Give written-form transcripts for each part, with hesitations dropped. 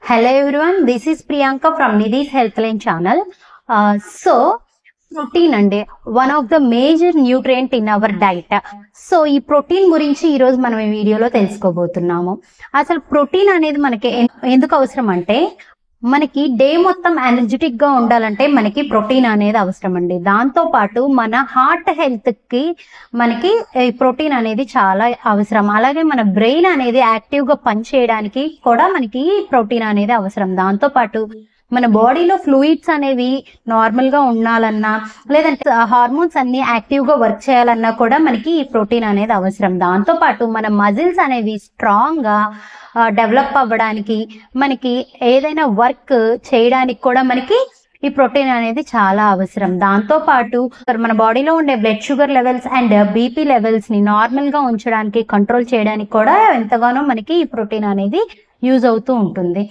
Hello everyone, this is Priyanka from Nidhi's Healthline channel. Protein ande one of the major nutrient in our diet. So ఈ protein గురించి ఈ రోజు మనం ఈ వీడియోలో తెలుసుకోబోతున్నాము. అసలు ప్రోటీన్ అనేది మనకి ఎందుకు అవసరం అంటే మనకి డే మొత్తం ఎనర్జెటిక్ గా ఉండాలంటే మనకి ప్రోటీన్ అనేది అవసరం అండి. దాంతో పాటు మన హార్ట్ హెల్త్ కి మనకి ప్రోటీన్ అనేది చాలా అవసరం. అలాగే మన బ్రెయిన్ అనేది యాక్టివ్ గా పనిచేయడానికి కూడా మనకి ప్రోటీన్ అనేది అవసరం. దాంతో పాటు మన బాడీలో ఫ్లూయిడ్స్ అనేవి నార్మల్ గా ఉండాలన్నా లేదంటే హార్మోన్స్ అన్ని యాక్టివ్ గా వర్క్ చేయాలన్నా కూడా మనకి ఈ ప్రోటీన్ అనేది అవసరం. దాంతో పాటు మన మజిల్స్ అనేవి స్ట్రాంగ్ గా డెవలప్ అవ్వడానికి మనకి ఏదైనా వర్క్ చేయడానికి కూడా మనకి ఈ ప్రోటీన్ అనేది చాలా అవసరం. దాంతో పాటు మన బాడీలో ఉండే blood sugar levels and BP levels ని నార్మల్ గా ఉంచడానికి కంట్రోల్ చేయడానికి కూడా ఎంతగానో మనకి ఈ ప్రోటీన్ అనేది యూజ్ అవుతూ ఉంటుంది.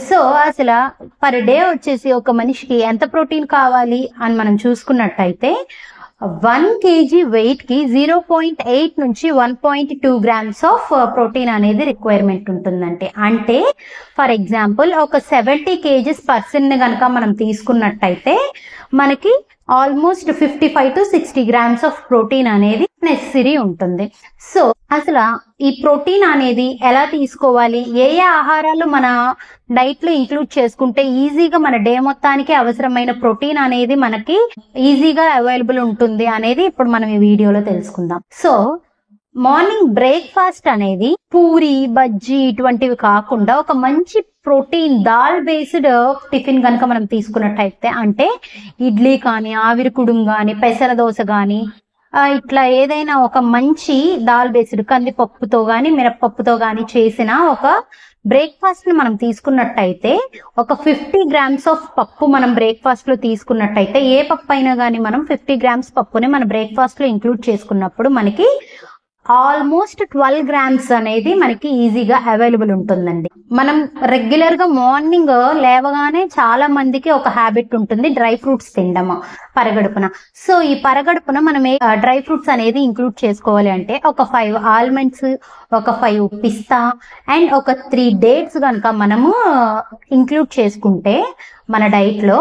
సో అసలు పర్ డే వచ్చేసి ఒక మనిషికి ఎంత ప్రోటీన్ కావాలి అని మనం చూసుకున్నట్టయితే 1 kg వెయిట్ కి 0.8 నుంచి 1.2 grams ఆఫ్ ప్రోటీన్ అనేది రిక్వైర్మెంట్ ఉంటుందంటే, అంటే ఫర్ ఎగ్జాంపుల్ ఒక 70 kgs పర్సన్ కనుక మనం తీసుకున్నట్టయితే మనకి almost 55 to 60 grams of protein అనేది నెసెసరీ ఉంటుంది. సో అసలు ఈ ప్రోటీన్ అనేది ఎలా తీసుకోవాలి, ఏ ఆహారాలు మన డైట్ లో ఇంక్లూడ్ చేసుకుంటే ఈజీగా మన డే మొత్తానికి అవసరమైన ప్రోటీన్ అనేది మనకి ఈజీగా అవైలబుల్ ఉంటుంది అనేది ఇప్పుడు మనం ఈ వీడియోలో తెలుసుకుందాం. సో మార్నింగ్ బ్రేక్ఫాస్ట్ అనేది పూరి బజ్జీ ఇటువంటివి కాకుండా ఒక మంచి ప్రోటీన్ దాల్ బేస్డ్ టిఫిన్ కనుక మనం తీసుకున్నట్టయితే, అంటే ఇడ్లీ కానీ ఆవిరి కుడుం కానీ పెసర దోశ కానీ ఇట్లా ఏదైనా ఒక మంచి దాల్ బేస్డ్ కందిపప్పుతో గాని మినపప్పుతో గాని చేసిన ఒక బ్రేక్ఫాస్ట్ ని మనం తీసుకున్నట్టయితే ఒక 50 grams ఆఫ్ పప్పు మనం బ్రేక్ఫాస్ట్ లో తీసుకున్నట్టయితే, ఏ పప్పు అయినా కానీ మనం 50 grams పప్పుని మన బ్రేక్ఫాస్ట్ లో ఇంక్లూడ్ చేసుకున్నప్పుడు మనకి ఆల్మోస్ట్ 12 grams అనేది మనకి ఈజీగా అవైలబుల్ ఉంటుందండి. మనం రెగ్యులర్ గా మార్నింగ్ లేవగానే చాలా మందికి ఒక హ్యాబిట్ ఉంటుంది డ్రై ఫ్రూట్స్ తినడం పరగడుపున. సో ఈ పరగడుపున మనం డ్రై ఫ్రూట్స్ అనేది ఇంక్లూడ్ చేసుకోవాలి అంటే ఒక 5 ఆల్మండ్స్, ఒక 5 పిస్తా అండ్ ఒక 3 డేట్స్ కనుక మనము ఇంక్లూడ్ చేసుకుంటే మన డైట్ లో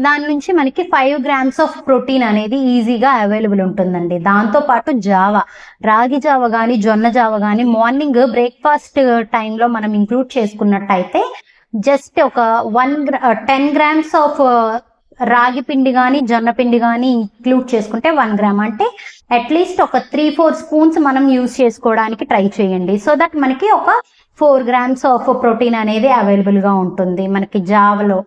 దాని నుంచి మనకి 5 grams ఆఫ్ ప్రోటీన్ అనేది ఈజీగా అవైలబుల్ ఉంటుందండి. దాంతో పాటు జావా, రాగి జావ గాని జొన్న జావ గాని మార్నింగ్ బ్రేక్ఫాస్ట్ టైంలో మనం ఇంక్లూడ్ చేసుకున్నట్టయితే జస్ట్ ఒక 10 grams ఆఫ్ రాగి పిండి గాని జొన్న పిండి గాని ఇంక్లూడ్ చేసుకుంటే 1 gram, అంటే అట్లీస్ట్ ఒక 3-4 స్పూన్స్ మనం యూజ్ చేసుకోవడానికి ట్రై చేయండి. సో దట్ మనకి ఒక 4 grams ఆఫ్ ప్రోటీన్ అనేది అవైలబుల్ గా ఉంటుంది మనకి జావలో.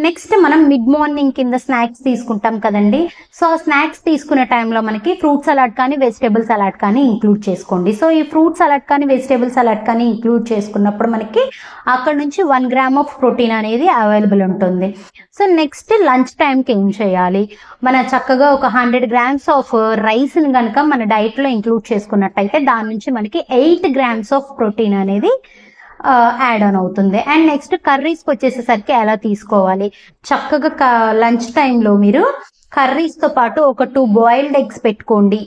నెక్స్ట్ మనం మిడ్ మార్నింగ్ కింద స్నాక్స్ తీసుకుంటాం కదండి. సో స్నాక్స్ తీసుకునే టైంలో మనకి ఫ్రూట్ సలాడ్ కానీ వెజిటేబుల్ సలాడ్ కానీ ఇంక్లూడ్ చేసుకోండి. సో ఈ ఫ్రూట్ సలాడ్ కానీ వెజిటేబుల్ సలాడ్ కానీ ఇంక్లూడ్ చేసుకున్నప్పుడు మనకి అక్కడ నుంచి 1 gram ఆఫ్ ప్రోటీన్ అనేది అవైలబుల్ ఉంటుంది. సో నెక్స్ట్ లంచ్ టైంకి ఏం చేయాలి, మన చక్కగా ఒక 100 grams ఆఫ్ రైస్ ని కనుక మన డైట్ లో ఇంక్లూడ్ చేసుకున్నట్టయితే దాని నుంచి మనకి 8 grams ఆఫ్ ప్రోటీన్ అనేది యాడ్ ఆన్ అవుతుంది. అండ్ నెక్స్ట్ కర్రీస్కి వచ్చేసేసరికి ఎలా తీసుకోవాలి, చక్కగా లంచ్ టైంలో మీరు కర్రీస్ తో పాటు ఒక 2 బాయిల్డ్ ఎగ్స్ పెట్టుకోండి,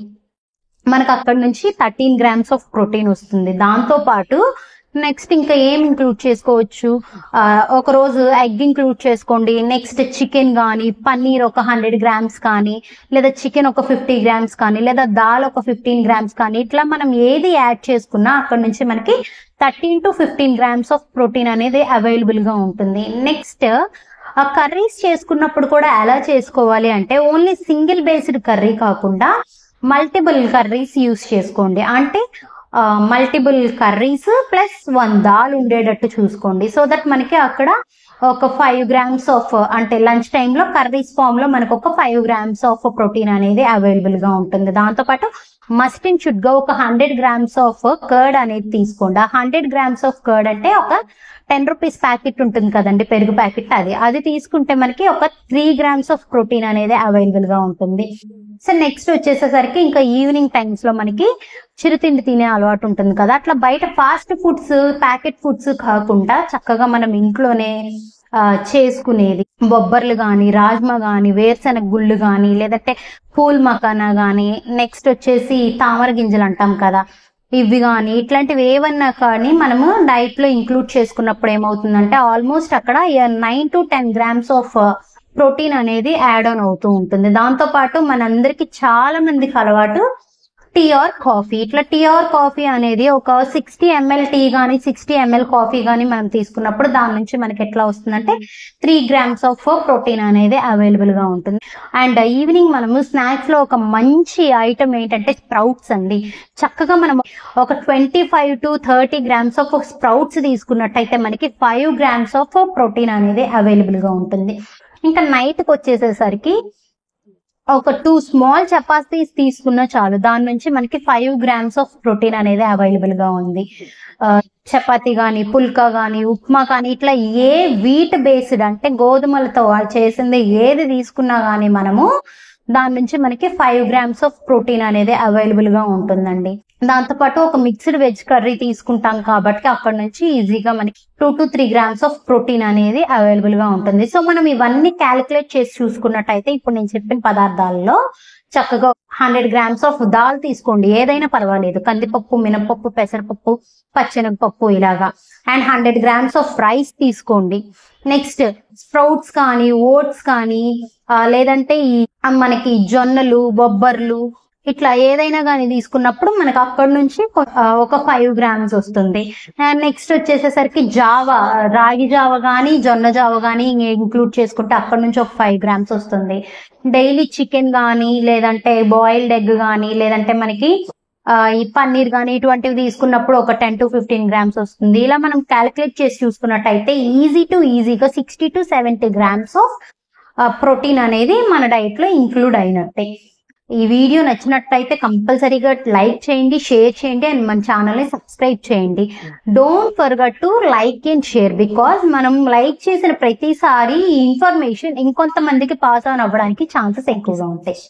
మనకు అక్కడ నుంచి 13 grams ఆఫ్ ప్రోటీన్ వస్తుంది. దాంతో పాటు నెక్స్ట్ ఇంకా ఏం ఇంక్లూడ్ చేసుకోవచ్చు, ఒక రోజు ఎగ్ ఇంక్లూడ్ చేసుకోండి. నెక్స్ట్ చికెన్ కానీ పన్నీర్ ఒక 100 grams కానీ, లేదా చికెన్ ఒక 50 grams కానీ, లేదా దాల్ ఒక 15 grams కానీ, ఇట్లా మనం ఏది యాడ్ చేసుకున్నా అక్కడ నుంచి మనకి 13 to 15 grams ఆఫ్ ప్రోటీన్ అనేది అవైలబుల్ గా ఉంటుంది. నెక్స్ట్ కర్రీస్ చేసుకున్నప్పుడు కూడా ఎలా చేసుకోవాలి అంటే ఓన్లీ సింగిల్ బేస్డ్ కర్రీ కాకుండా మల్టిపుల్ కర్రీస్ యూస్ చేసుకోండి, అంటే మల్టిపుల్ కర్రీస్ ప్లస్ 1 దాల్ ఉండేటట్టు చూసుకోండి. సో దట్ మనకి అక్కడ ఒక 5 grams ఆఫ్, అంటే లంచ్ టైంలో కర్రీస్ ఫామ్ లో మనకు ఒక 5 grams ఆఫ్ ప్రోటీన్ అనేది అవైలబుల్ గా ఉంటుంది. దాంతో పాటు మస్ట్ అండ్ షుడ్ గా ఒక 100 grams ఆఫ్ కర్డ్ అనేది తీసుకోండి. 100 grams ఆఫ్ కర్డ్ అంటే ఒక 10 rupees ప్యాకెట్ ఉంటుంది కదండి, పెరుగు ప్యాకెట్, అది తీసుకుంటే మనకి ఒక 3 grams ఆఫ్ ప్రోటీన్ అనేది అవైలబుల్ గా ఉంటుంది. సో నెక్స్ట్ వచ్చేసేసరికి ఇంకా ఈవినింగ్ టైమ్స్ లో మనకి చిరుతిండి తినే అలవాటు ఉంటుంది కదా, అట్లా బయట ఫాస్ట్ ఫుడ్స్ ప్యాకెట్ ఫుడ్స్ కాకుండా చక్కగా మనం ఇంట్లోనే చేసుకునేది బొబ్బర్లు గాని రాజ్మా గాని వేరుశనగ గుళ్ళు గాని లేదంటే పూల్ మకానా గాని, నెక్స్ట్ వచ్చేసి తామర గింజలు అంటాం కదా, ఇవి కానీ ఇట్లాంటివి ఏవన్నా కానీ మనము డైట్ లో ఇంక్లూడ్ చేసుకున్నప్పుడు ఏమవుతుందంటే ఆల్మోస్ట్ అక్కడ 9 to 10 grams ఆఫ్ ప్రోటీన్ అనేది యాడ్ ఆన్ అవుతూ ఉంటుంది. దాంతో పాటు మనందరికి చాలా మందికి అలవాటు టీ ఆర్ కాఫీ. ఇట్లా టీ ఆర్ కాఫీ అనేది ఒక 60 ml టీ గానీ 60 ml కాఫీ గానీ మనం తీసుకున్నప్పుడు దాని నుంచి మనకి ఎట్లా వస్తుందంటే 3 grams ఆఫ్ ప్రోటీన్ అనేది అవైలబుల్ గా ఉంటుంది. అండ్ ఈవినింగ్ మనము స్నాక్స్ లో ఒక మంచి ఐటమ్ ఏంటంటే స్ప్రౌట్స్ అండి. చక్కగా మనం ఒక 25 to 30 grams ఆఫ్ స్ప్రౌట్స్ తీసుకున్నట్టయితే మనకి 5 grams ఆఫ్ ప్రోటీన్ అనేది అవైలబుల్ గా ఉంటుంది. ఇంకా నైట్ కి వచ్చేసేసరికి ఒక 2 small చపాతీస్ తీసుకున్నా చాలు, దాని నుంచి మనకి 5 grams ఆఫ్ ప్రోటీన్ అనేది అవైలబుల్ గా ఉంది. చపాతీ గాని పుల్కా గాని ఉప్మా కానీ ఇట్లా ఏ వీట్ బేస్డ్ అంటే గోధుమలతో చేసింది ఏది తీసుకున్నా గానీ మనము దాని నుంచి మనకి 5 grams ఆఫ్ ప్రోటీన్ అనేది అవైలబుల్ గా ఉంటుందండి. దాంతో పాటు ఒక మిక్స్డ్ వెజ్ కర్రీ తీసుకుంటాం కాబట్టి అక్కడ నుంచి ఈజీగా మనకి 2 to 3 grams ఆఫ్ ప్రోటీన్ అనేది అవైలబుల్ గా ఉంటుంది. సో మనం ఇవన్నీ క్యాలిక్యులేట్ చేసి చూసుకున్నట్టయితే ఇప్పుడు నేను చెప్పిన పదార్థాలలో చక్కగా 100 grams ఆఫ్ దాల్ తీసుకోండి, ఏదైనా పర్వాలేదు, కందిపప్పు, మినపప్పు, పెసరపప్పు, పచ్చెనగపప్పు ఇలాగా. అండ్ 100 grams ఆఫ్ రైస్ తీసుకోండి. నెక్స్ట్ స్ప్రౌట్స్ కానీ ఓట్స్ కానీ లేదంటే మనకి జొన్నలు, బొబ్బర్లు ఇట్లా ఏదైనా కానీ తీసుకున్నప్పుడు మనకు అక్కడ నుంచి ఒక 5 grams వస్తుంది. అండ్ నెక్స్ట్ వచ్చేసేసరికి జావా, రాగి జావ కానీ జొన్న జావ కానీ ఇంక్లూడ్ చేసుకుంటే అక్కడ నుంచి ఒక 5 grams వస్తుంది. డైలీ చికెన్ కానీ లేదంటే బాయిల్డ్ ఎగ్ కానీ లేదంటే మనకి ఈ పన్నీర్ కానీ ఇటువంటివి తీసుకున్నప్పుడు ఒక 10 to 15 grams వస్తుంది. ఇలా మనం క్యాలిక్యులేట్ చేసి చూసుకున్నట్టయితే ఈజీగా 60 to 70 grams ఆఫ్ ప్రోటీన్ అనేది మన డైట్ లో ఇంక్లూడ్ అయినట్టే. ఈ వీడియో నచ్చినట్టయితే కంపల్సరీగా లైక్ చేయండి, షేర్ చేయండి అండ్ మన ఛానల్ ని సబ్స్క్రైబ్ చేయండి. Don't forget to like and share, because మనం లైక్ చేసిన ప్రతిసారి ఈ ఇన్ఫర్మేషన్ ఇంకొంతమందికి పాస్ ఆన్ అవ్వడానికి ఛాన్సెస్ ఎక్కువగా ఉంటాయి.